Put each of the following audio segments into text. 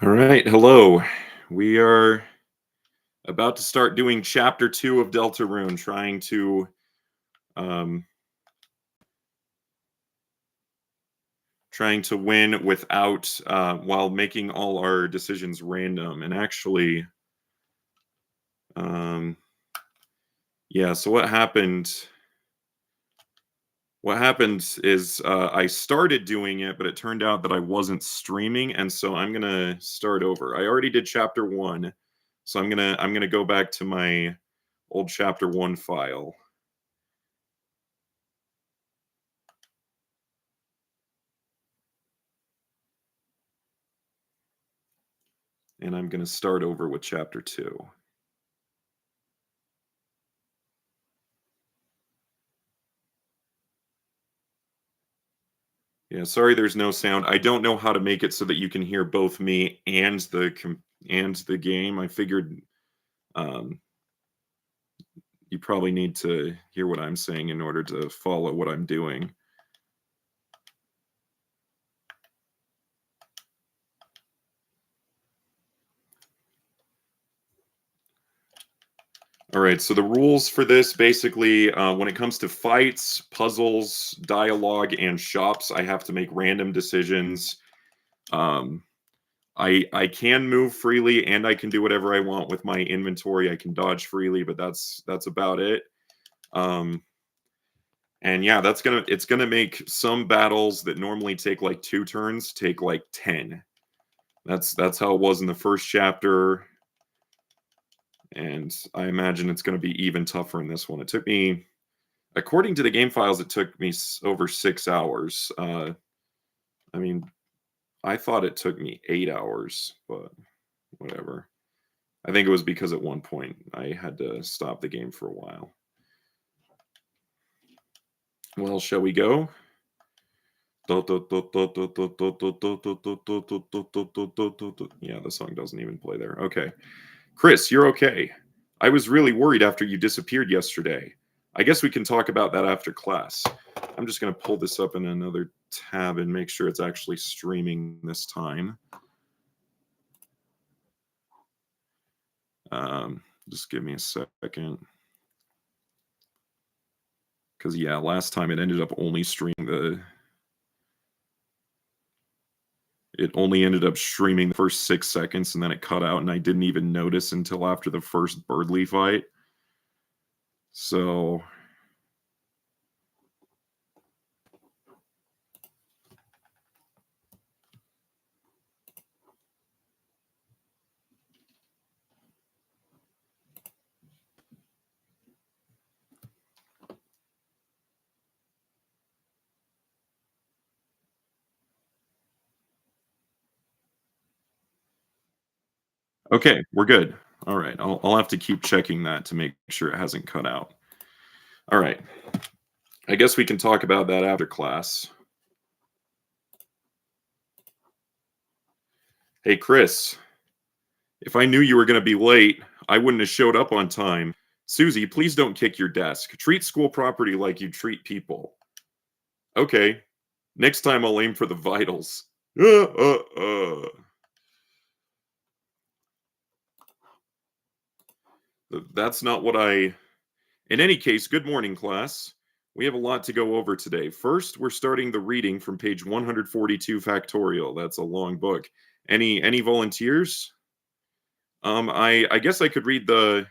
All right, hello. We are about to start doing chapter 2 of Deltarune, um trying to win without while making all our decisions random. And actually, um yeah, so what happened is I started doing it, but it turned out that I wasn't streaming, and so I'm gonna start over. I already did chapter 1, so I'm gonna go back to my old chapter 1 file. And I'm going to start over with chapter 2. Yeah, sorry there's no sound. I don't know how to make it so that you can hear both me and the game. I figured um, you probably need to hear what I'm saying in order to follow what I'm doing. All right, so the rules for this basically, when it comes to fights, puzzles, dialogue, and shops, I have to make random decisions. Um, I can move freely and I can do whatever I want with my inventory. I can dodge freely, but that's about it. Um, and yeah, it's gonna make some battles that normally take like 2 turns take like 10. That's how it was in the first chapter, and I imagine it's gonna be even tougher in this one. It took me, according to the game files, it took me over 6 hours. I mean, I thought it took me 8 hours, but whatever. I think it was because at one point I had to stop the game for a while. Well, shall we go? Yeah, the song doesn't even play there. Okay. Chris, you're okay. I was really worried after you disappeared yesterday. I guess we can talk about that after class. I'm just going to pull this up in another tab and make sure it's actually streaming this time. Just give me a second. Because, yeah, last time it ended up only streaming it only ended up streaming the first 6 seconds and then it cut out and I didn't even notice until after the first Birdly fight. So okay, we're good. All right, I'll have to keep checking that to make sure it hasn't cut out. All right, I guess we can talk about that after class. Hey, Chris, if I knew you were going to be late, I wouldn't have showed up on time. Susie, please don't kick your desk. Treat school property like you treat people. Okay, next time I'll aim for the vitals. That's not what I. In any case, good morning, class. We have a lot to go over today. First, we're starting the reading from page 142 factorial. That's a long book. Any volunteers? I guess I could read the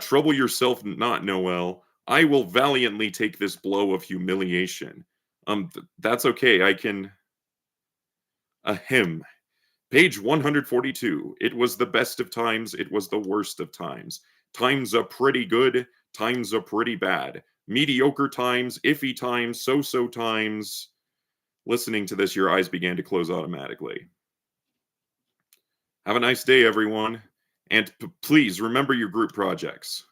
trouble yourself not, Noel. I will valiantly take this blow of humiliation. That's okay. I can ahem. Page 142. It was the best of times, it was the worst of times. Times are pretty good, times are pretty bad. Mediocre times, iffy times, so times. Listening to this, your eyes began to close automatically. Have a nice day, everyone. And please remember your group projects.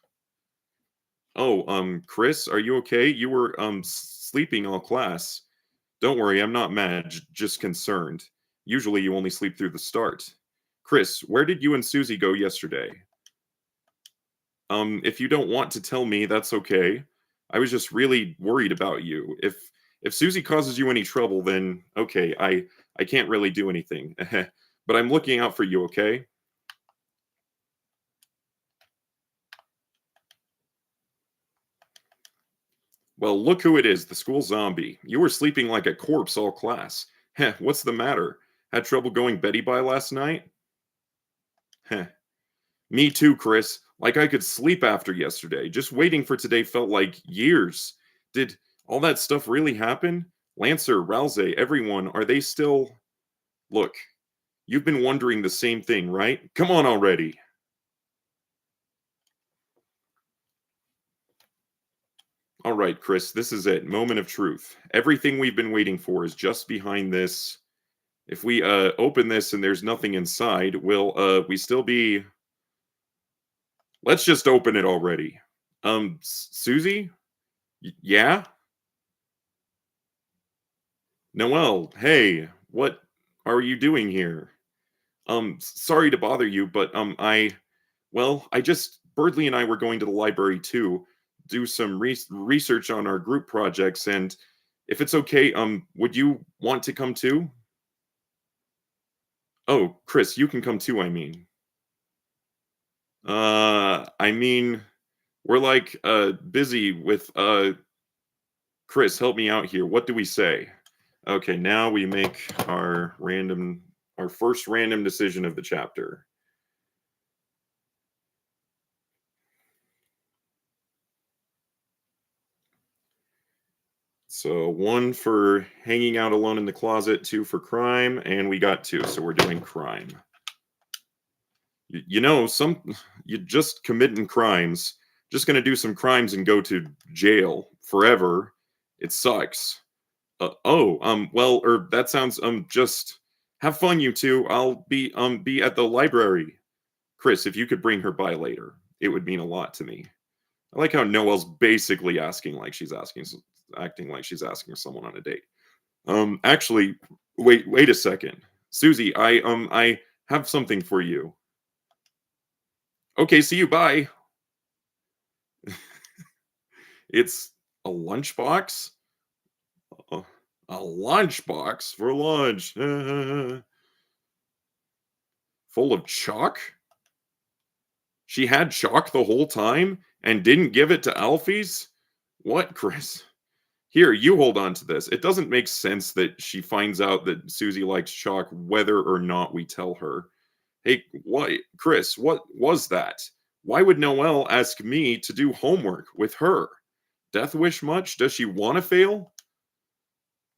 Oh, Chris, are you okay? You were sleeping all class. Don't worry, I'm not mad, just concerned. Usually you only sleep through the start. Chris, where did you and Susie go yesterday? If you don't want to tell me, that's okay. I was just really worried about you. If Susie causes you any trouble, then okay, I can't really do anything. but I'm looking out for you, okay? Well, look who it is, the school zombie. You were sleeping like a corpse all class. Heh, what's the matter? Had trouble going Betty by last night? Heh. Me too, Chris. Like I could sleep after yesterday. Just waiting for today felt like years. Did all that stuff really happen? Lancer, Rousey, everyone, are they still. Look, you've been wondering the same thing, right? Come on already. All right, Chris, this is it. Moment of truth. Everything we've been waiting for is just behind this. If we open this and there's nothing inside, will we still be. Let's just open it already. Susie? Yeah? Noelle, hey, what are you doing here? Sorry to bother you, but I just Birdley and I were going to the library too, do some research on our group projects, and if it's okay, would you want to come too? Oh, Chris, you can come too, I mean. I mean, we're like busy with Chris, help me out here. What do we say? Okay, now we make our first random decision of the chapter. So 1 for hanging out alone in the closet, 2 for crime, and we got 2, so we're doing crime. You know, you just committing crimes, just gonna do some crimes and go to jail forever. It sucks. Well, or that sounds just have fun, you two. I'll be at the library. Chris, if you could bring her by later, it would mean a lot to me. I like how Noelle's basically acting like she's asking someone on a date. Actually, wait a second. Susie, I have something for you. Okay, see you, bye. It's a lunchbox? A, a lunchbox for lunch. Full of chalk? She had chalk the whole time and didn't give it to Alfie's? What, Chris? Here, you hold on to this. It doesn't make sense that she finds out that Susie likes chalk whether or not we tell her. Hey, what, Chris, what was that? Why would Noelle ask me to do homework with her? Death wish much? Does she want to fail?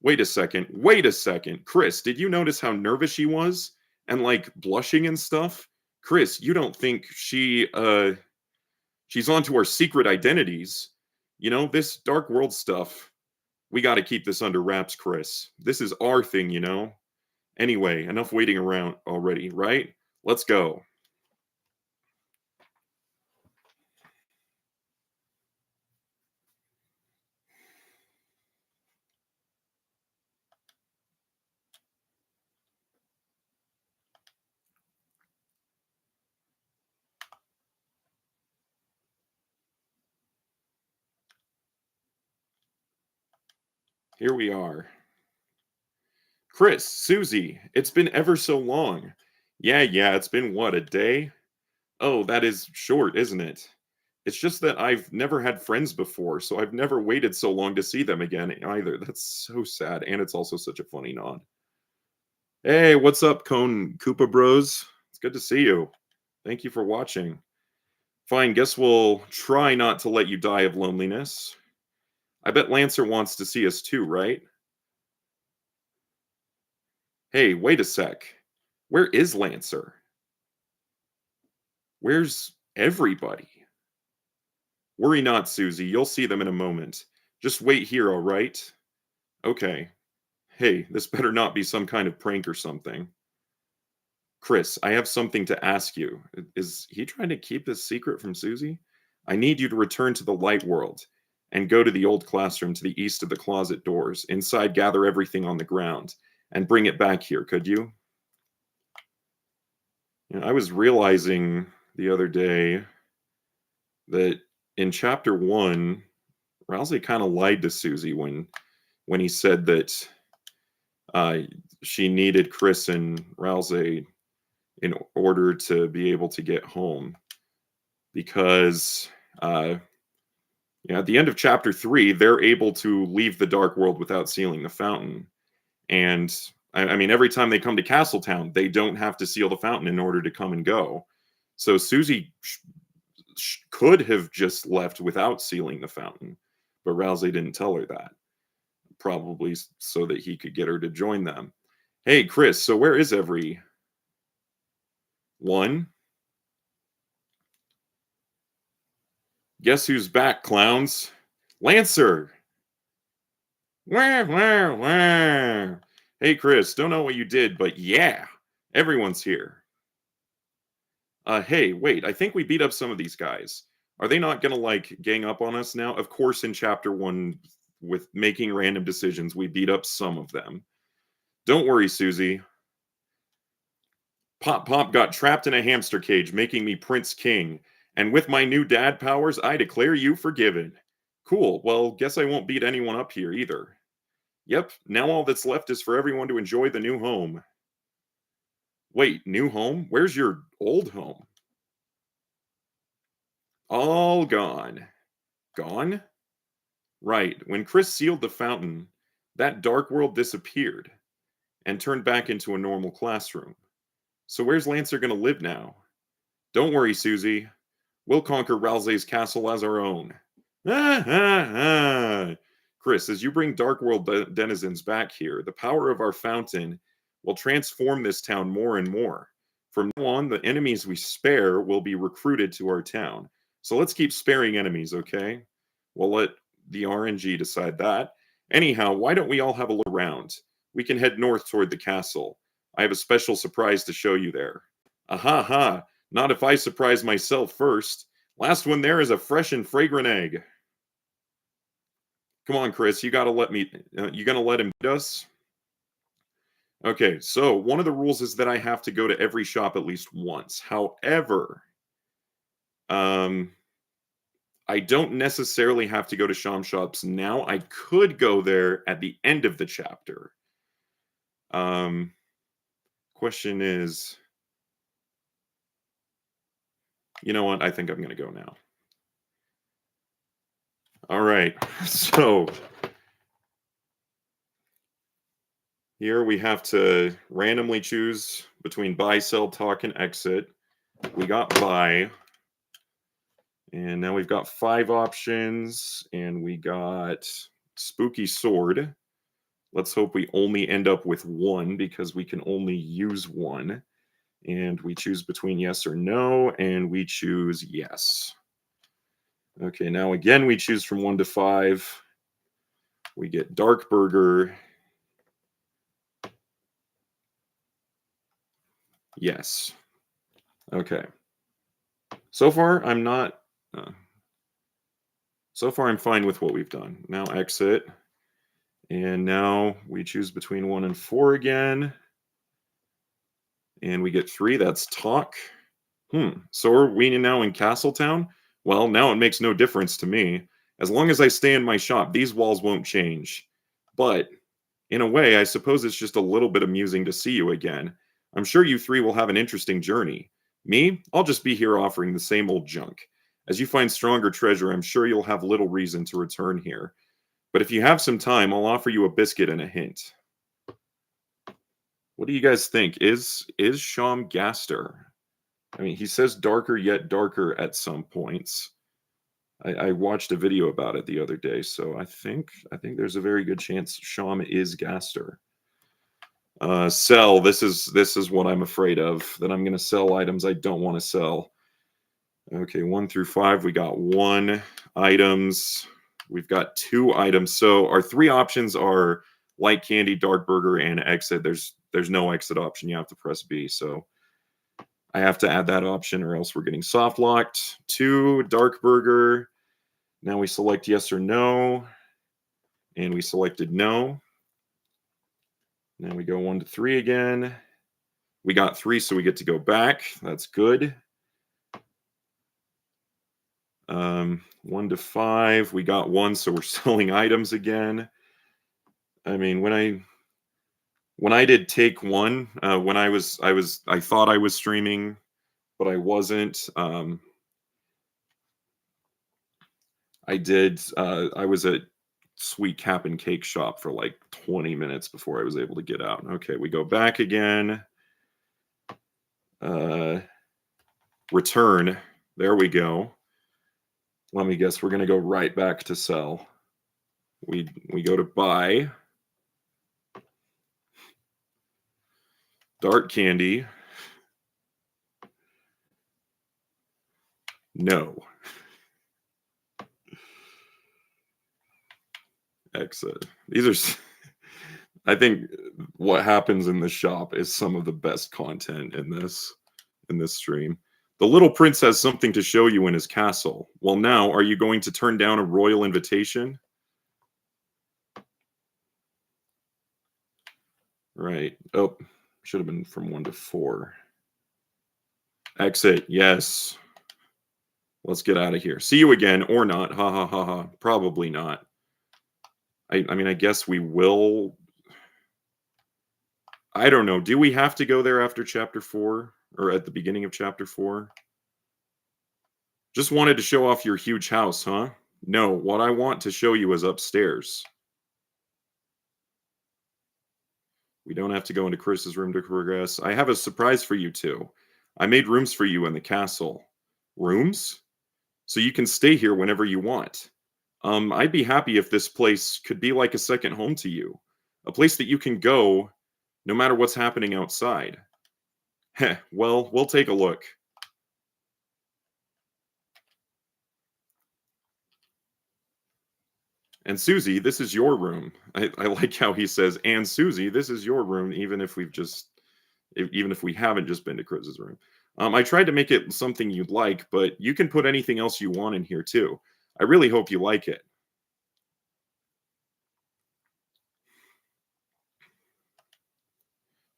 Wait a second. Wait a second. Chris, did you notice how nervous she was? And like blushing and stuff? Chris, you don't think she's onto our secret identities? You know, this dark world stuff. We got to keep this under wraps, Chris. This is our thing, you know? Anyway, enough waiting around already, right? Let's go. Here we are. Chris, Susie, it's been ever so long. Yeah, it's been what, a day? Oh, that is short, isn't it? It's just that I've never had friends before, so I've never waited so long to see them again either. That's so sad, and it's also such a funny nod. Hey, what's up, Cone Koopa Bros? It's good to see you. Thank you for watching. Fine, guess we'll try not to let you die of loneliness. I bet Lancer wants to see us too, right? Hey, wait a sec. Where is Lancer? Where's everybody? Worry not, Susie. You'll see them in a moment. Just wait here, all right? Okay. Hey, this better not be some kind of prank or something. Chris, I have something to ask you. Is he trying to keep this secret from Susie? I need you to return to the light world and go to the old classroom to the east of the closet doors. Inside, gather everything on the ground and bring it back here, could you? I was realizing the other day that in chapter 1, Rousey kind of lied to Susie when he said that she needed Chris and Rousey in order to be able to get home. Because at the end of chapter 3, they're able to leave the Dark World without sealing the fountain. And I mean, every time they come to Castletown, they don't have to seal the fountain in order to come and go. So Susie could have just left without sealing the fountain, but Rousey didn't tell her that. Probably so that he could get her to join them. Hey, Chris, so where is everyone? Guess who's back, clowns? Lancer! Wah, wah, wah. Hey, Chris, don't know what you did, but yeah, everyone's here. Hey, wait, I think we beat up some of these guys. Are they not gonna, like, gang up on us now? Of course, in chapter 1, with making random decisions, we beat up some of them. Don't worry, Susie. Pop Pop got trapped in a hamster cage, making me Prince King. And with my new dad powers, I declare you forgiven. Cool, well, guess I won't beat anyone up here either. Yep, now all that's left is for everyone to enjoy the new home. Wait, new home? Where's your old home? All gone. Gone? Right, when Chris sealed the fountain, that dark world disappeared and turned back into a normal classroom. So where's Lancer gonna live now? Don't worry, Susie. We'll conquer Ralsei's castle as our own. Ah, ah, ah. Chris, as you bring Dark World denizens back here, the power of our fountain will transform this town more and more. From now on, the enemies we spare will be recruited to our town. So let's keep sparing enemies, okay? We'll let the RNG decide that. Anyhow, why don't we all have a look around? We can head north toward the castle. I have a special surprise to show you there. Aha ha! Not if I surprise myself first. Last one there is a fresh and fragrant egg. Come on, Chris, you gotta let me. You gonna let him beat us? Okay, so one of the rules is that I have to go to every shop at least once. However, I don't necessarily have to go to Sham shops now. I could go there at the end of the chapter. Question is, you know what? I think I'm gonna go now. All right, so here we have to randomly choose between buy, sell, talk, and exit. We got buy. And now we've got 5 options. And we got spooky sword. Let's hope we only end up with 1 because we can only use 1. And we choose between yes or no. And we choose yes. Okay, now again, we choose from 1 to 5. We get Dark Burger. Yes. Okay. So far, I'm not... so far, I'm fine with what we've done. Now exit. And now we choose between 1 and 4 again. And we get 3. That's talk. So are we now in Castletown? Well, now it makes no difference to me. As long as I stay in my shop, these walls won't change. But, in a way, I suppose it's just a little bit amusing to see you again. I'm sure you 3 will have an interesting journey. Me? I'll just be here offering the same old junk. As you find stronger treasure, I'm sure you'll have little reason to return here. But if you have some time, I'll offer you a biscuit and a hint. What do you guys think? Is Sham Gaster? I mean, he says darker yet darker at some points. I watched a video about it the other day, so I think there's a very good chance Sham is Gaster. Sell. This is what I'm afraid of. That I'm going to sell items I don't want to sell. Okay, 1 through 5. We got 1 items. We've got 2 items. So our 3 options are light candy, dark burger, and exit. There's no exit option. You have to press B. So I have to add that option or else we're getting soft locked. 2, dark burger. Now we select yes or no. And we selected no. Now we go 1 to 3 again. We got 3, so we get to go back. That's good. 1 to 5. We got 1, so we're selling items again. I mean, when When I did take one, when I thought I was streaming, but I wasn't. I was at Sweet Cap and Cake Shop for like 20 minutes before I was able to get out. Okay, we go back again. Uh, return. There we go. Let me guess. We're gonna go right back to sell. We go to buy. Dark candy. No. Exit. These are. I think what happens in the shop is some of the best content in this stream. The little prince has something to show you in his castle. Well, now, are you going to turn down a royal invitation? Right. Oh, should have been from 1 to 4. Exit. Yes. Let's get out of here. See you again, or not. Ha ha ha ha. Probably not. I mean, I guess we will. I don't know. Do we have to go there after chapter 4? Or at the beginning of chapter 4? Just wanted to show off your huge house, huh? No, what I want to show you is upstairs. We don't have to go into Chris's room to progress. I have a surprise for you two. I made rooms for you in the castle. Rooms? So you can stay here whenever you want. I'd be happy if this place could be like a second home to you. A place that you can go no matter what's happening outside. Heh, well, we'll take a look. And Susie, this is your room. I like how he says, and Susie, this is your room, even if we haven't just been to Chris's room. I tried to make it something you'd like, but you can put anything else you want in here too. I really hope you like it.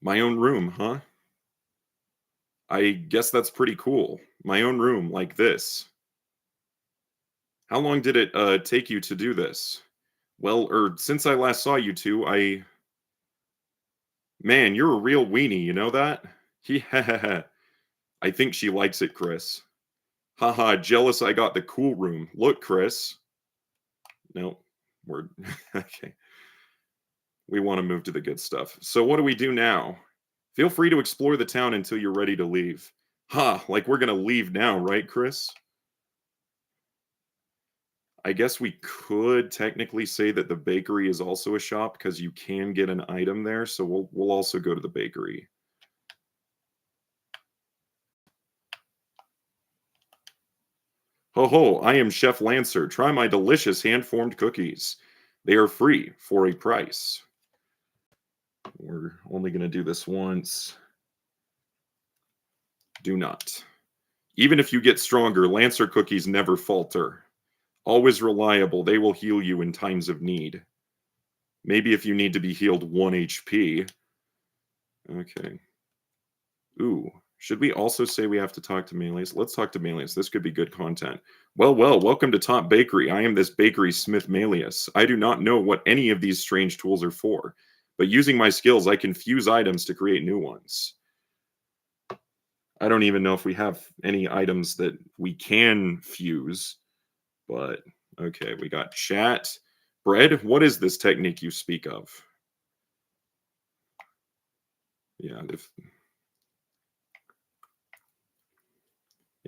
My own room, huh? I guess that's pretty cool. My own room, like this. How long did it take you to do this? Well, since I last saw you two, Man, you're a real weenie, you know that? Yeah. I think she likes it, Chris. Haha, jealous I got the cool room. Look, Chris. No, we're okay. We want to move to the good stuff. So what do we do now? Feel free to explore the town until you're ready to leave. Ha, like we're gonna leave now, right, Chris? I guess we could technically say that the bakery is also a shop because you can get an item there, so we'll also go to the bakery. Ho ho, I am Chef Lancer. Try my delicious hand-formed cookies. They are free for a price. We're only going to do this once. Do not. Even if you get stronger, Lancer cookies never falter. Always reliable, they will heal you in times of need. Maybe if you need to be healed 1 HP. Okay. Ooh. Should we also say we have to talk to Melius? Let's talk to Melius. This could be good content. Well, welcome to Top Bakery. I am this bakery smith Melius. I do not know what any of these strange tools are for, but using my skills, I can fuse items to create new ones. I don't even know if we have any items that we can fuse, but okay, we got chat. Bread, what is this technique you speak of? Yeah,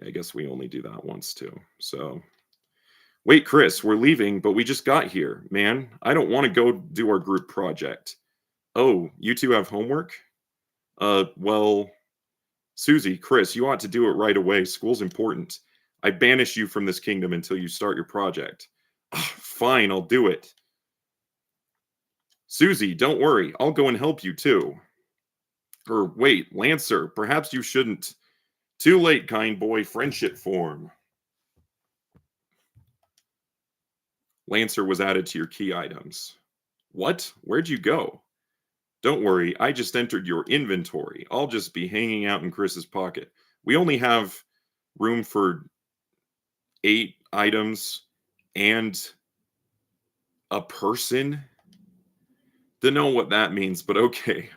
I guess we only do that once too. So, wait, Chris, we're leaving, but we just got here. Man, I don't want to go do our group project. Oh, you two have homework? Well, Susie, Chris, you ought to do it right away. School's important. I banish you from this kingdom until you start your project. Fine, I'll do it. Susie, don't worry. I'll go and help you too. Or wait, Lancer, perhaps you shouldn't. Too late, kind boy. Friendship form. Lancer was added to your key items. What? Where'd you go? Don't worry, I just entered your inventory. I'll just be hanging out in Chris's pocket. We only have room for 8 items and a person. Don't know what that means, but okay.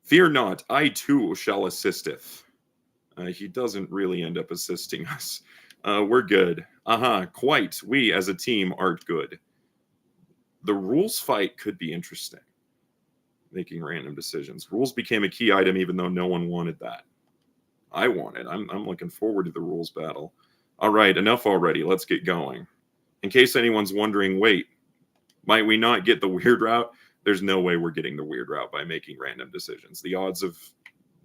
Fear not, I too shall assisteth. He doesn't really end up assisting us. We're good. Quite. We as a team are good. The rules fight could be interesting. Making random decisions. Rules became a key item even though no one wanted that. I want it. I'm looking forward to the rules battle. All right, enough already. Let's get going. In case anyone's wondering, wait, might we not get the weird route? There's no way we're getting the weird route by making random decisions. The odds of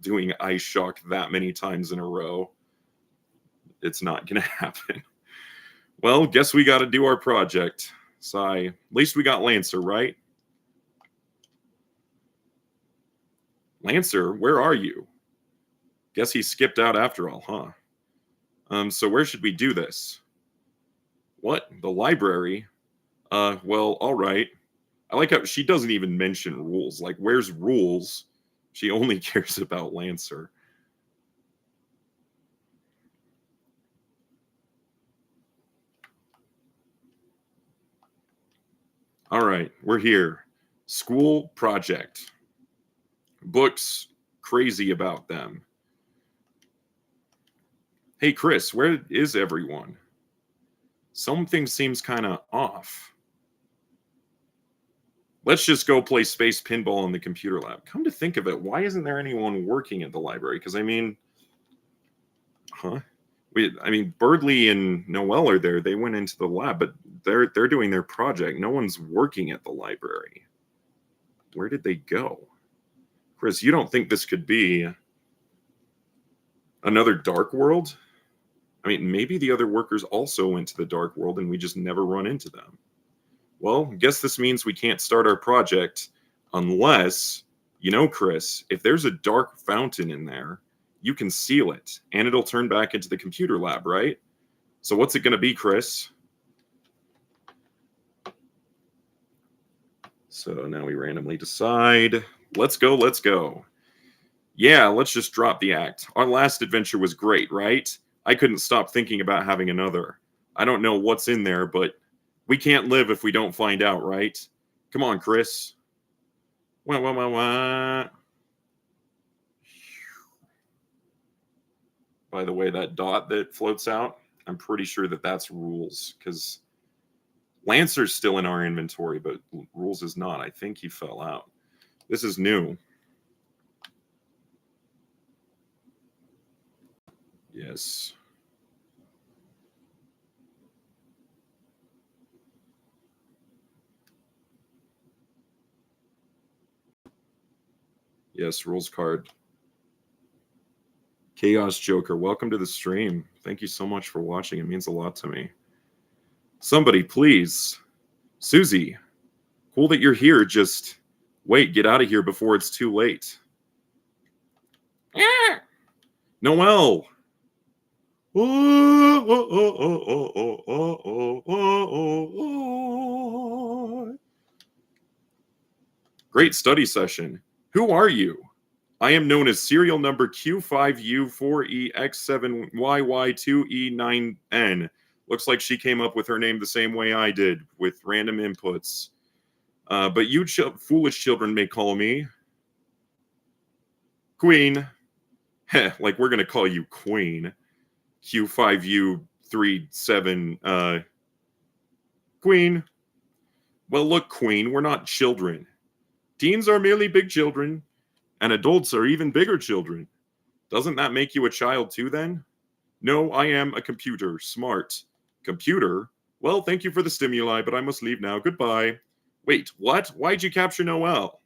doing Ice Shock that many times in a row, it's not going to happen. Well, guess we got to do our project. Sigh. At least we got Lancer, right? Lancer, where are you? Guess he skipped out after all, huh? So where should we do this? What? The library? Well, all right. I like how she doesn't even mention rules. Like, where's rules? She only cares about Lancer. All right, we're here. School project. Books, crazy about them. Hey, Chris, where is everyone? Something seems kind of off. Let's just go play space pinball in the computer lab. Come to think of it, why isn't there anyone working at the library? Because, I mean, Birdley and Noelle are there. They went into the lab, but they're doing their project. No one's working at the library. Where did they go? Chris, you don't think this could be another dark world? I mean, maybe the other workers also went to the dark world and we just never run into them. Well, guess this means we can't start our project unless, Chris, if there's a dark fountain in there, you can seal it and it'll turn back into the computer lab, right? So what's it going to be, Chris? So now we randomly decide. Let's go. Yeah, let's just drop the act. Our last adventure was great, right? I couldn't stop thinking about having another. I don't know what's in there, but we can't live if we don't find out, right? Come on, Chris. Wah. By the way, that dot that floats out, I'm pretty sure that's Rouxls, because Lancer's still in our inventory, but Rouxls is not. I think he fell out. This is new. Yes. Yes, Rouxls card. Chaos Joker, welcome to the stream. Thank you so much for watching. It means a lot to me. Somebody, please. Susie, cool that you're here. Just wait, get out of here before it's too late. Noelle. Great study session. Who are you? I am known as serial number Q5U4EX7YY2E9N. Looks like she came up with her name the same way I did, with random inputs. But you foolish children may call me Queen. Heh, like we're going to call you Queen. Q5U37, Queen. Well, look, Queen, we're not children. Teens are merely big children, and adults are even bigger children. Doesn't that make you a child too, then? No, I am a computer. Smart. Computer? Well, thank you for the stimuli, but I must leave now. Goodbye. Wait, what? Why'd you capture Noelle?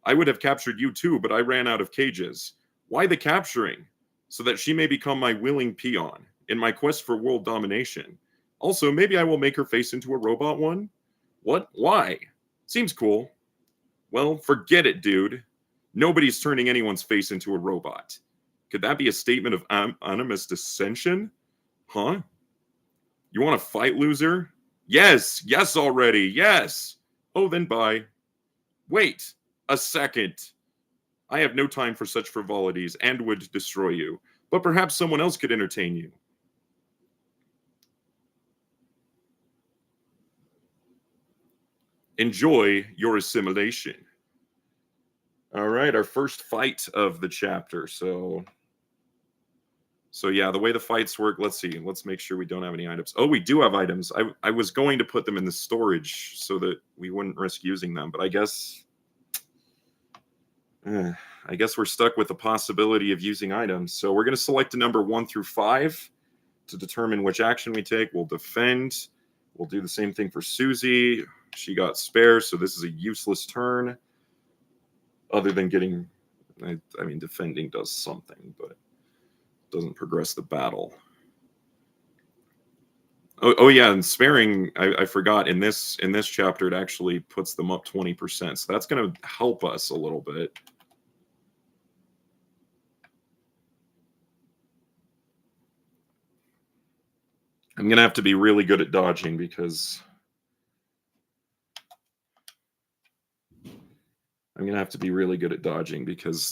I would have captured you too, but I ran out of cages. Why the capturing? So that she may become my willing peon in my quest for world domination. Also, maybe I will make her face into a robot one? What? Why? Seems cool. Well, forget it, dude. Nobody's turning anyone's face into a robot. Could that be a statement of animus dissension? Huh? You want to fight, loser? Yes already, yes. Oh, then bye. Wait a second. I have no time for such frivolities and would destroy you, but perhaps someone else could entertain you. Enjoy your assimilation. All right. right, our first fight of the chapter. So yeah, the way the fights work, let's see. Let's make sure we don't have any items. Oh, we do have items. I was going to put them in the storage so that we wouldn't risk using them, but eh, I guess we're stuck with the possibility of using items. So we're going to select a number 1 through 5 to determine which action we take. We'll defend. We'll do the same thing for Susie. She got spare, so this is a useless turn. Other than getting, I mean, defending does something, but doesn't progress the battle. Oh yeah, and sparing, I forgot, in this chapter it actually puts them up 20%. So that's going to help us a little bit. I'm going to have to be really good at dodging because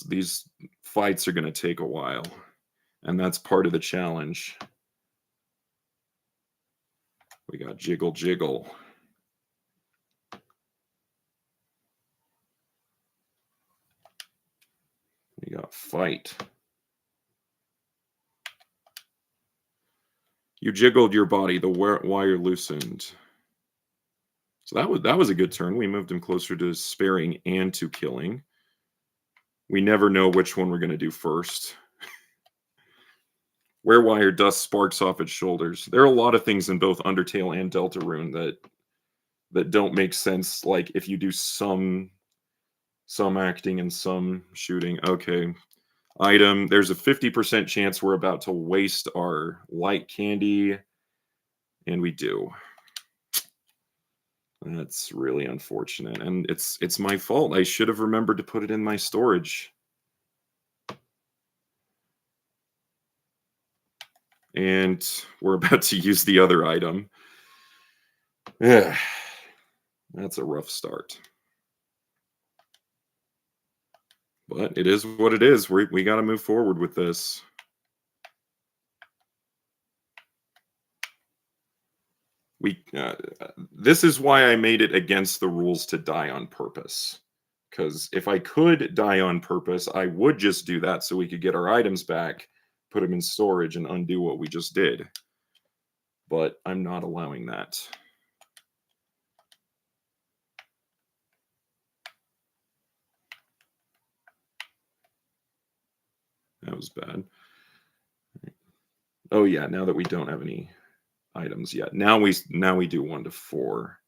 these fights are going to take a while, and that's part of the challenge. We got jiggle jiggle. We got fight. You jiggled your body, the wire loosened. So that was a good turn. We moved him closer to sparing and to killing. We never know which one we're going to do first. Wire dust sparks off its shoulders. There are a lot of things in both Undertale and Deltarune that don't make sense. Like if you do some acting and some shooting. Okay. Item. There's a 50% chance we're about to waste our light candy. And we do. That's really unfortunate. And it's my fault. I should have remembered to put it in my storage. And we're about to use the other item. Yeah. That's a rough start. But it is what it is. We got to move forward with this. This is why I made it against the rules to die on purpose. Because if I could die on purpose, I would just do that so we could get our items back, put them in storage, and undo what we just did. But I'm not allowing that. That was bad. Oh yeah, now that we don't have any items yet. Now we do 1 to 4.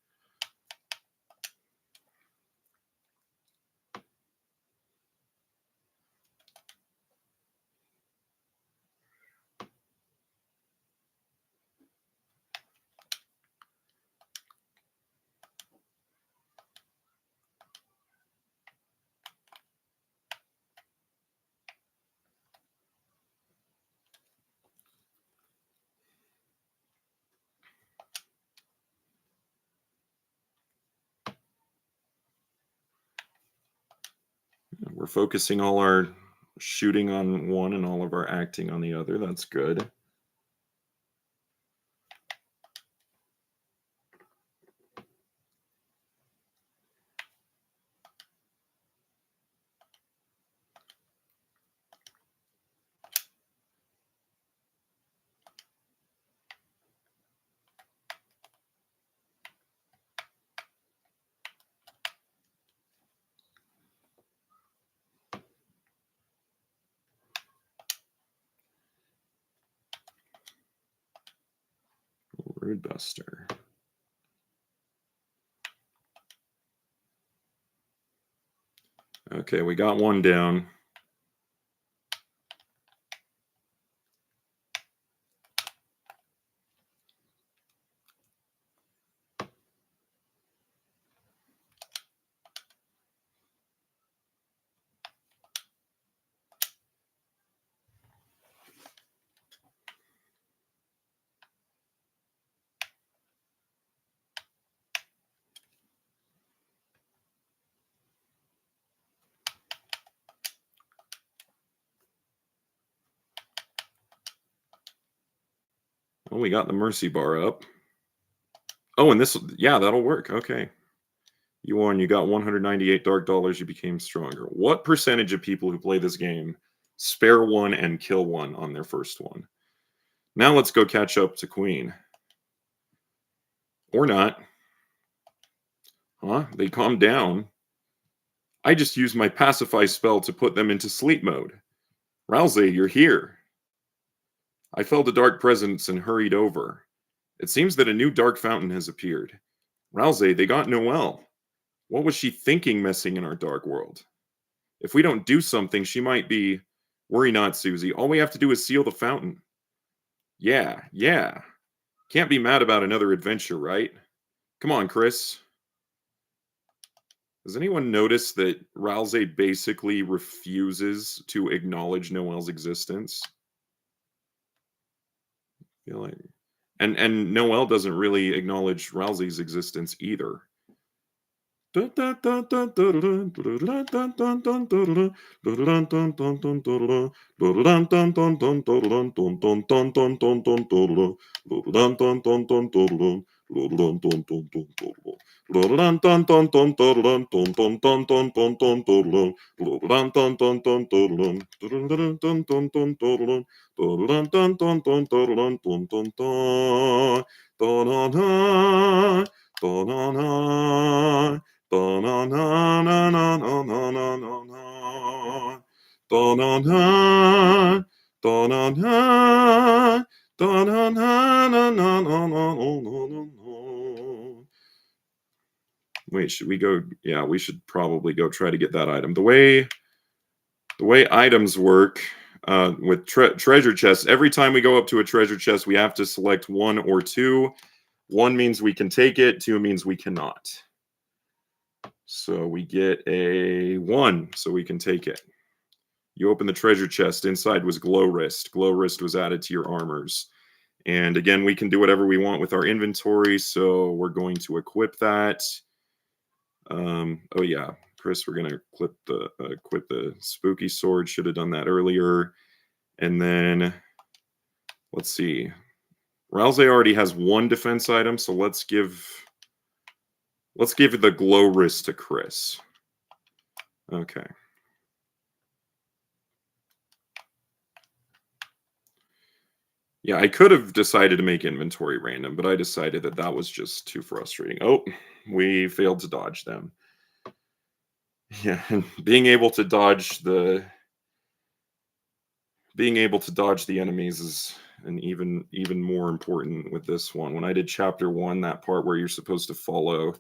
We're focusing all our shooting on one and all of our acting on the other. That's good. Rude Buster. Okay, we got one down. Oh, we got the mercy bar up. Oh, and this, yeah, that'll work. Okay. You won. You got 198 dark dollars. You became stronger. What percentage of people who play this game spare one and kill one on their first one? Now let's go catch up to Queen. Or not. Huh? They calmed down. I just used my pacify spell to put them into sleep mode. Rouxls, you're here. I felt a dark presence and hurried over. It seems that a new dark fountain has appeared. Rouxls, they got Noelle. What was she thinking messing in our dark world? If we don't do something, she might be... Worry not, Susie. All we have to do is seal the fountain. Yeah. Can't be mad about another adventure, right? Come on, Chris. Does anyone notice that Rouxls basically refuses to acknowledge Noelle's existence? I feel like... And Noelle doesn't really acknowledge Rouxls' existence either. Wait, should we go? Yeah, we should probably go try to get that item. The way items work with treasure chests, every time we go up to a treasure chest, we have to select 1 or 2. 1 means we can take it, 2 means we cannot. So we get a 1, so we can take it. You open the treasure chest. Inside was Glow Wrist. Glow Wrist was added to your armors. And again, we can do whatever we want with our inventory, so we're going to equip that. Oh yeah, Chris, we're going to equip the spooky sword. Should have done that earlier. And then, let's see. Rouxls already has 1 defense item, so let's give the Glow Wrist to Chris. Okay. Yeah, I could have decided to make inventory random, but I decided that was just too frustrating. Oh, we failed to dodge them. Yeah, and being able to dodge the enemies is an even more important with this one. When I did chapter 1, that part where you're supposed to follow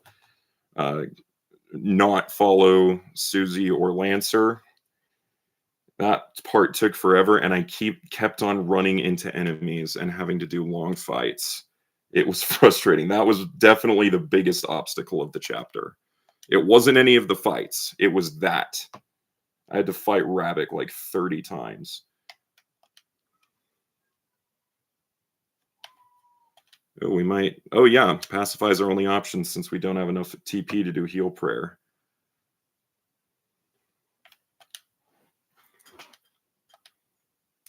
not follow Susie or Lancer, that part took forever, and I kept on running into enemies and having to do long fights. It was frustrating. That was definitely the biggest obstacle of the chapter. It wasn't any of the fights. It was that. I had to fight Rabbit like 30 times. Oh, we might... Oh, yeah. Pacify is our only option since we don't have enough TP to do Heal Prayer.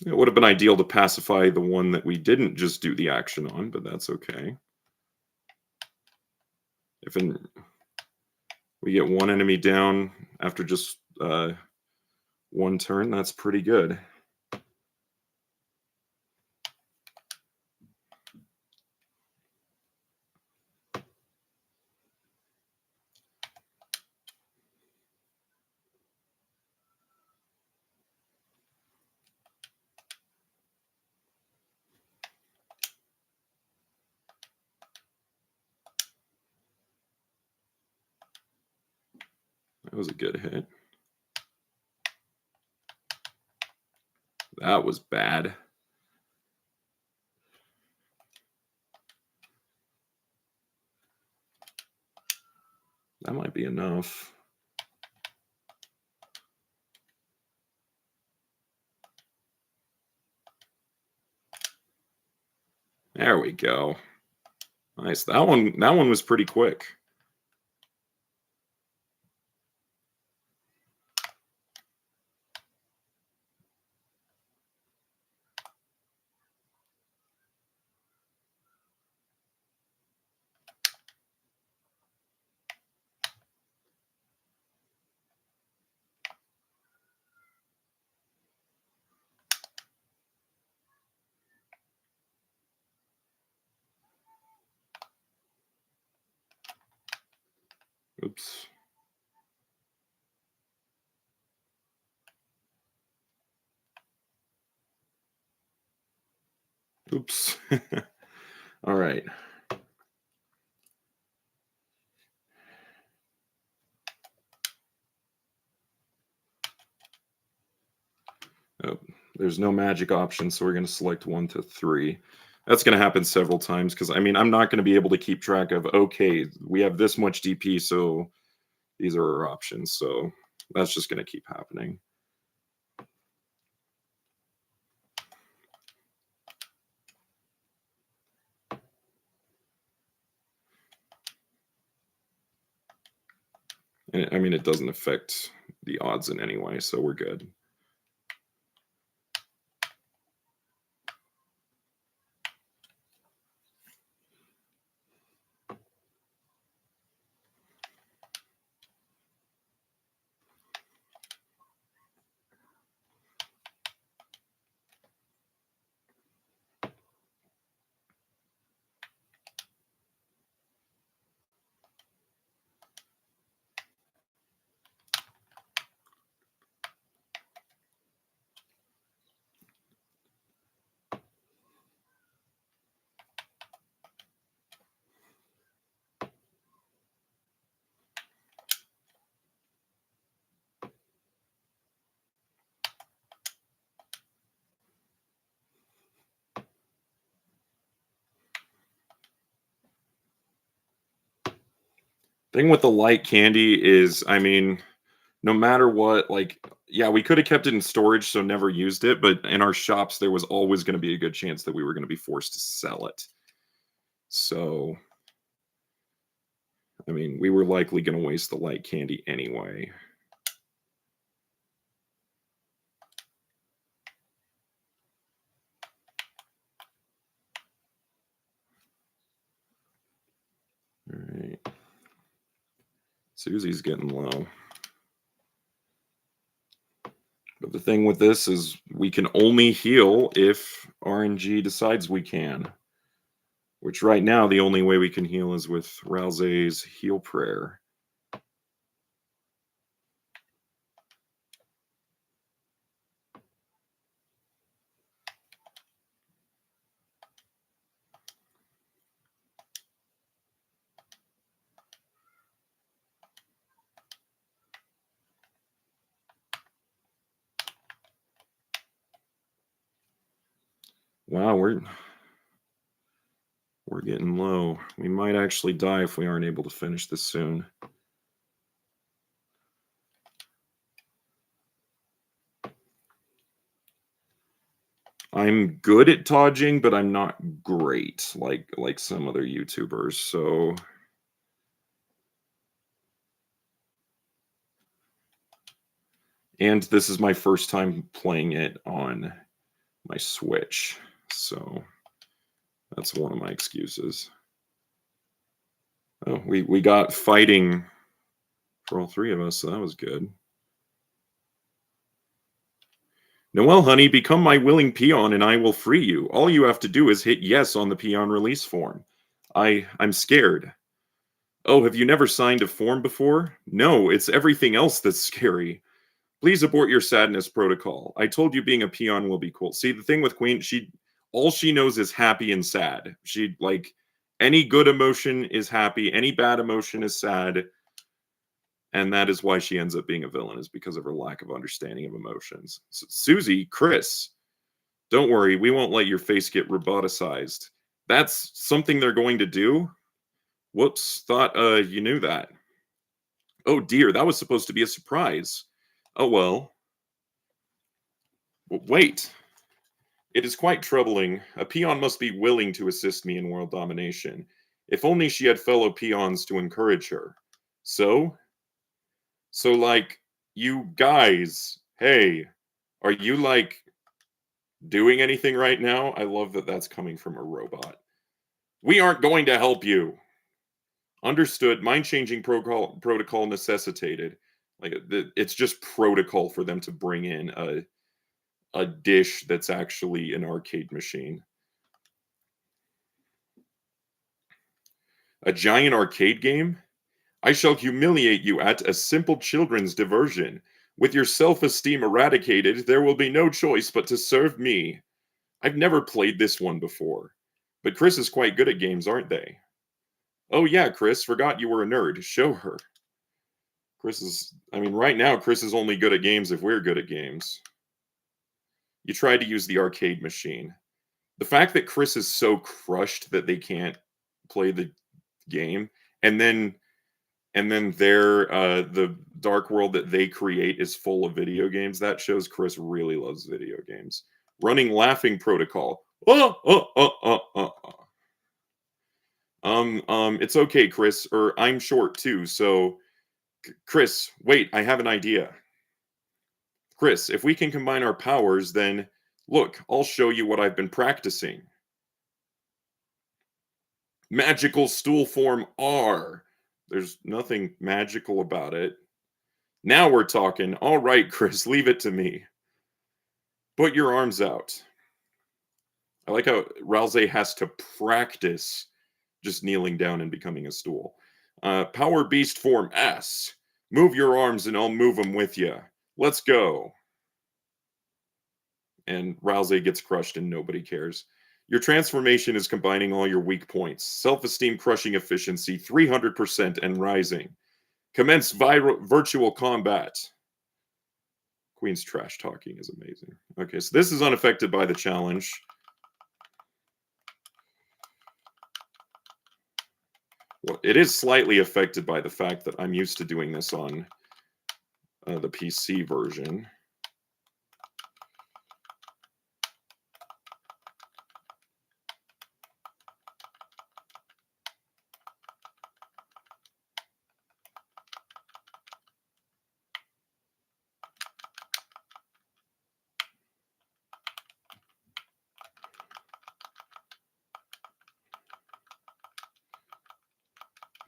It would have been ideal to pacify the one that we didn't just do the action on, but that's okay. If we get 1 enemy down after just 1 turn, that's pretty good. That was a good hit. That was bad. That might be enough. There we go. Nice. That one was pretty quick. Oops. Oops. All right. Oh, there's no magic option, so we're going to select 1 to 3. That's going to happen several times because, I mean, I'm not going to be able to keep track of, okay, we have this much DP, so these are our options. So that's just going to keep happening. And I mean, it doesn't affect the odds in any way, so we're good. Thing with the light candy is, I mean, no matter what, like, yeah, we could have kept it in storage, so never used it, but in our shops, there was always going to be a good chance that we were going to be forced to sell it. So, I mean, we were likely going to waste the light candy anyway. All right. Susie's getting low. But the thing with this is we can only heal if RNG decides we can. Which right now, the only way we can heal is with Rouxls' heal prayer. Wow, we're getting low. We might actually die if we aren't able to finish this soon. I'm good at dodging, but I'm not great like some other YouTubers. So and this is my first time playing it on my Switch. So that's one of my excuses. Oh, we got fighting for all three of us, so that was good. Noelle, honey, become my willing peon and I will free you. All you have to do is hit yes on the peon release form. I'm scared. Oh, have you never signed a form before? No, it's everything else that's scary. Please abort your sadness protocol. I told you being a peon will be cool. See, the thing with Queen, all she knows is happy and sad. She like any good emotion is happy, any bad emotion is sad. And that is why she ends up being a villain, is because of her lack of understanding of emotions. Susie, Chris, don't worry, we won't let your face get roboticized. That's something they're going to do? Whoops, thought you knew that. Oh dear, that was supposed to be a surprise. Oh well. Wait. It is quite troubling. A peon must be willing to assist me in world domination. If only she had fellow peons to encourage her. So? So, like, you guys, hey, are you, like, doing anything right now? I love that that's coming from a robot. We aren't going to help you. Understood. Mind-changing protocol necessitated. Like, it's just protocol for them to bring in a dish that's actually an arcade machine. A giant arcade game? I shall humiliate you at a simple children's diversion. With your self-esteem eradicated, there will be no choice but to serve me. I've never played this one before. But Chris is quite good at games, aren't they? Oh yeah, Chris, forgot you were a nerd. Show her. Right now, Chris is only good at games if we're good at games. You tried to use the arcade machine. The fact that Chris is so crushed that they can't play the game, and then the dark world that they create is full of video games, that shows Chris really loves video games. Running laughing protocol. It's okay, Chris, or I'm short too, so Chris, wait, I have an idea. Chris, if we can combine our powers, then look, I'll show you what I've been practicing. Magical stool form R. There's nothing magical about it. Now we're talking. All right, Chris, leave it to me. Put your arms out. I like how Rouxls has to practice just kneeling down and becoming a stool. Power Beast form S. Move your arms and I'll move them with you. Let's go. And Rouxls gets crushed and nobody cares. Your transformation is combining all your weak points. Self-esteem crushing efficiency, 300% and rising. Commence virtual combat. Queen's trash talking is amazing. Okay, so this is unaffected by the challenge. Well, it is slightly affected by the fact that I'm used to doing this on the PC version.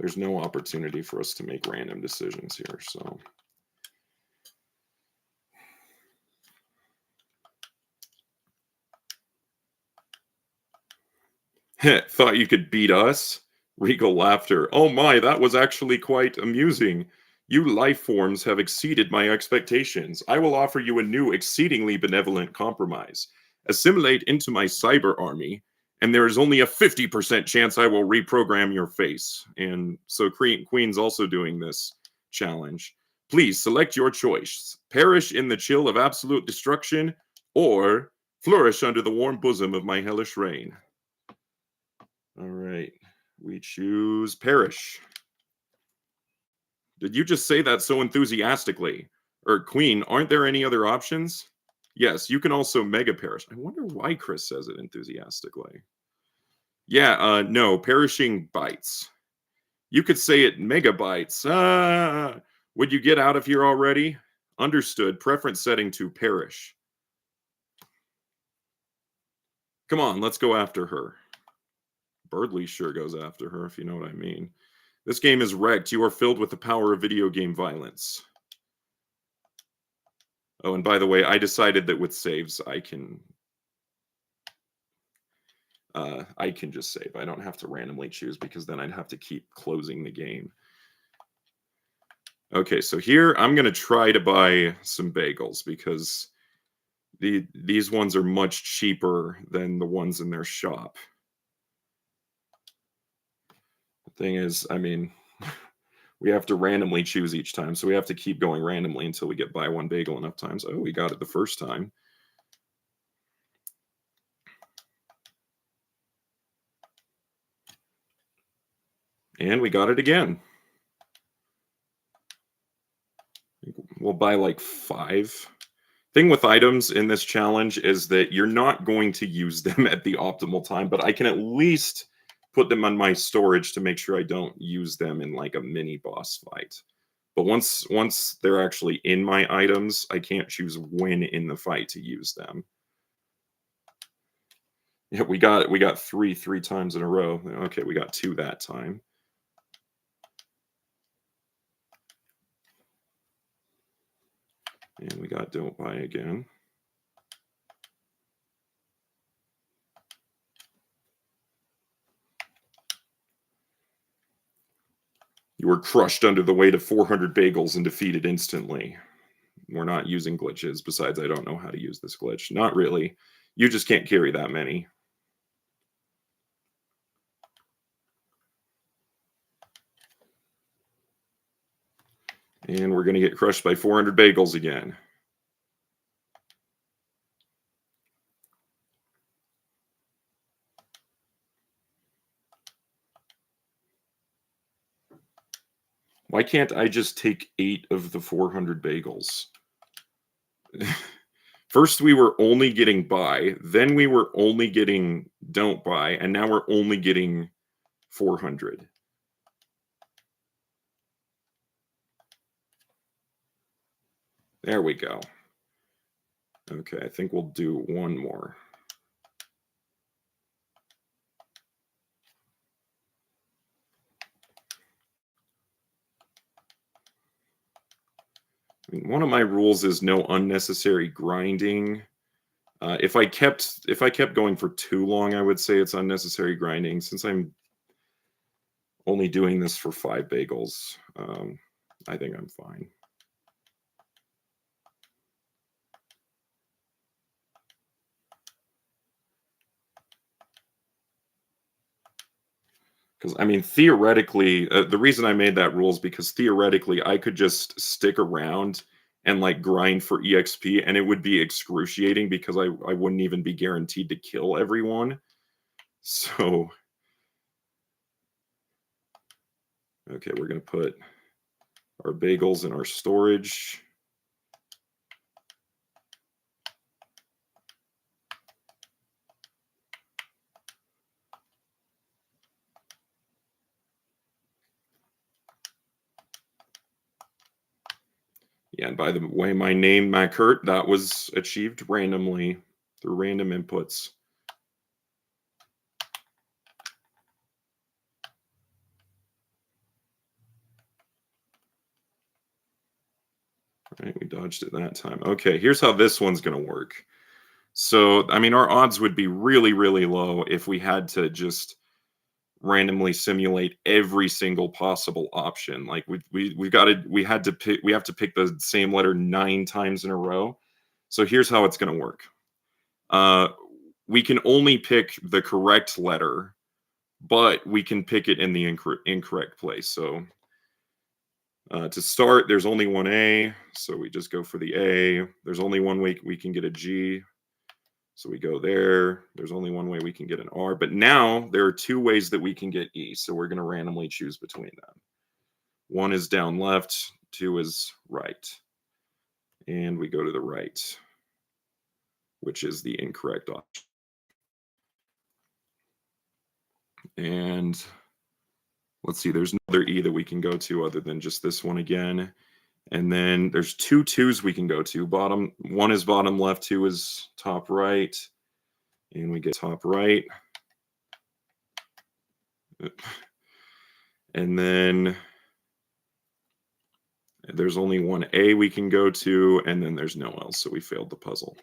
There's no opportunity for us to make random decisions here, so. Thought you could beat us? Regal laughter. Oh my, that was actually quite amusing. You life forms have exceeded my expectations. I will offer you a new, exceedingly benevolent compromise. Assimilate into my cyber army, and there is only a 50% chance I will reprogram your face. And so Queen's also doing this challenge. Please select your choice. Perish in the chill of absolute destruction, or flourish under the warm bosom of my hellish reign. All right. We choose perish. Did you just say that so enthusiastically? Or Queen, aren't there any other options? Yes, you can also mega perish. I wonder why Chris says it enthusiastically. Yeah, no, perishing bites. You could say it megabytes. Would you get out of here already? Understood. Preference setting to perish. Come on, let's go after her. Birdley sure goes after her, if you know what I mean. This game is wrecked. You are filled with the power of video game violence. Oh, and by the way, I decided that with saves, I can just save. I don't have to randomly choose because then I'd have to keep closing the game. Okay, so here I'm going to try to buy some bagels because these ones are much cheaper than the ones in their shop. The thing is, I mean, we have to randomly choose each time, so we have to keep going randomly until we get buy one bagel enough times. Oh, we got it the first time. And we got it again. We'll buy like 5. Thing with items in this challenge is that you're not going to use them at the optimal time, but I can at least put them on my storage to make sure I don't use them in like a mini boss fight. But once they're actually in my items, I can't choose when in the fight to use them. Yeah, we got 3 times in a row. Okay, we got 2 that time. And we got don't buy again. You were crushed under the weight of 400 bagels and defeated instantly. We're not using glitches. Besides, I don't know how to use this glitch. Not really. You just can't carry that many. And we're going to get crushed by 400 bagels again. Why can't I just take 8 of the 400 bagels? First, we were only getting buy, then we were only getting don't buy, and now we're only getting 400. There we go. Okay, I think we'll do one more. I mean, one of my rules is no unnecessary grinding. If I kept going for too long, I would say it's unnecessary grinding. Since I'm only doing this for 5 bagels, I think I'm fine. Because, I mean, theoretically, the reason I made that rule is because theoretically I could just stick around and like grind for EXP and it would be excruciating because I wouldn't even be guaranteed to kill everyone. So, okay, we're going to put our bagels in our storage. Yeah, and by the way, my name, MacHurt, that was achieved randomly through random inputs. All right, we dodged it that time. Okay, here's how this one's going to work. So, I mean, our odds would be really, really low if we had to just randomly simulate every single possible option. Like we have to pick the same letter 9 times in a row. So here's how it's going to work. We can only pick the correct letter, but we can pick it in the incorrect place. So to start, there's only one A, so we just go for the A. There's only one way we can get a G, so we go there. There's only one way we can get an R, but now there are 2 ways that we can get E, so we're going to randomly choose between them. 1 is down left, 2 is right. And we go to the right, which is the incorrect option. And let's see, there's no other E that we can go to other than just this one again. And then there's 2 2s we can go to. 1 is bottom left, 2 is top right. And we get top right. And then there's only one A we can go to, and then there's no L, so we failed the puzzle.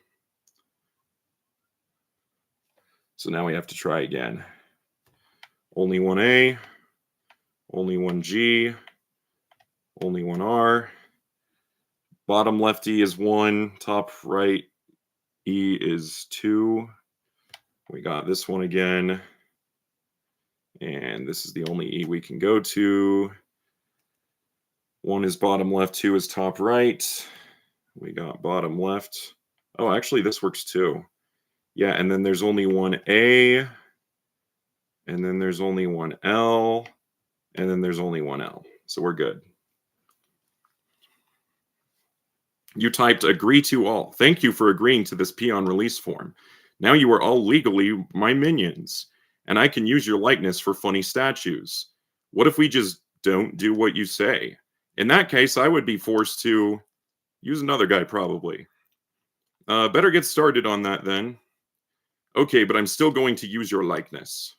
So now we have to try again. Only one A, only one G, only one R. Bottom left E is 1, top right E is 2. We got this one again. And this is the only E we can go to. 1 is bottom left, 2 is top right. We got bottom left. Oh, actually, this works too. Yeah, and then there's only one A, and then there's only one L, and then there's only one L. So we're good. You typed agree to all. Thank you for agreeing to this peon release form. Now you are all legally my minions, and I can use your likeness for funny statues. What if we just don't do what you say? In that case, I would be forced to use another guy, probably. Better get started on that then. Okay, but I'm still going to use your likeness.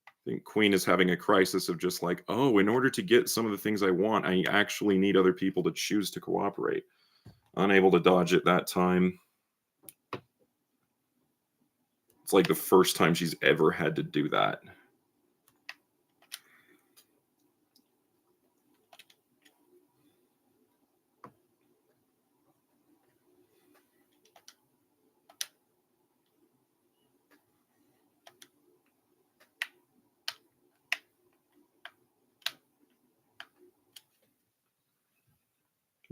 I think Queen is having a crisis of just like, oh, in order to get some of the things I want, I actually need other people to choose to cooperate. Unable to dodge it that time. It's like the first time she's ever had to do that.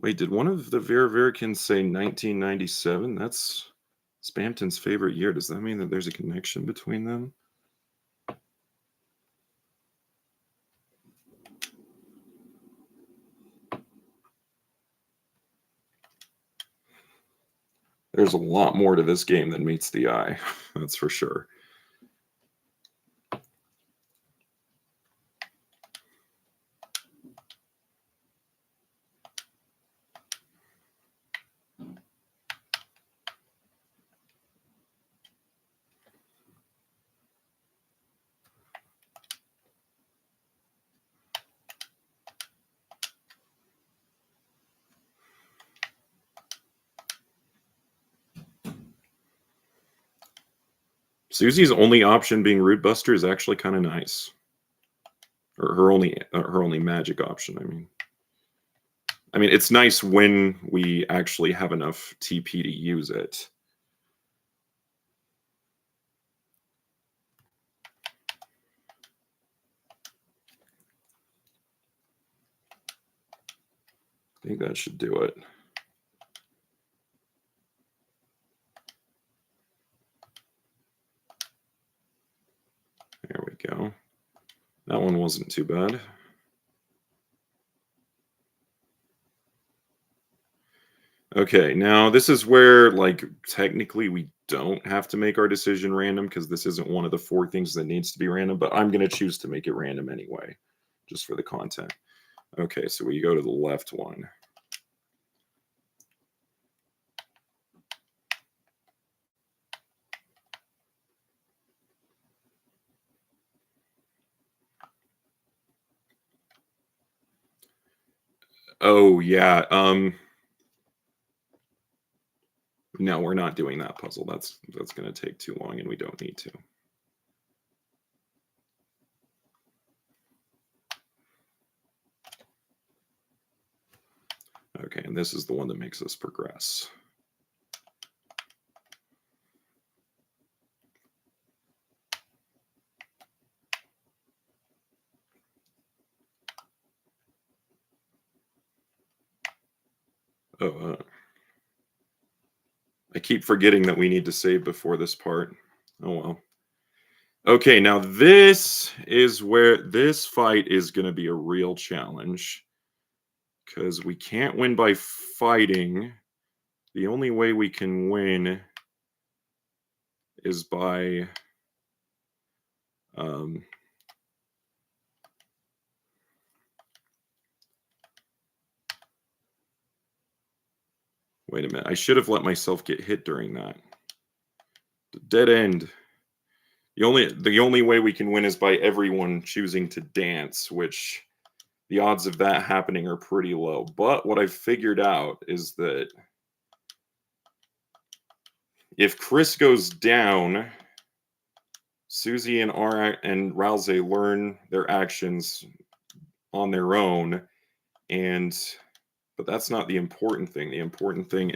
Wait, did one of the Verivericans say 1997? That's Spamton's favorite year. Does that mean that there's a connection between them? There's a lot more to this game than meets the eye. That's for sure. Susie's only option being Root Buster is actually kind of nice. Or her only magic option, I mean. I mean, it's nice when we actually have enough TP to use it. I think that should do it. There we go. That one wasn't too bad. Okay, now this is where, like, technically we don't have to make our decision random because this isn't one of the 4 things that needs to be random, but I'm going to choose to make it random anyway, just for the content. Okay, so we go to the left one. Oh, yeah. No, we're not doing that puzzle. That's going to take too long, and we don't need to. Okay, and this is the one that makes us progress. Oh, I keep forgetting that we need to save before this part. Oh, well. Okay, now this is where this fight is going to be a real challenge. Because we can't win by fighting. The only way we can win is by... wait a minute. I should have let myself get hit during that. Dead end. The only way we can win is by everyone choosing to dance, which the odds of that happening are pretty low. But what I've figured out is that if Chris goes down, Susie and Rouxls learn their actions on their own, but that's not the important thing. The important thing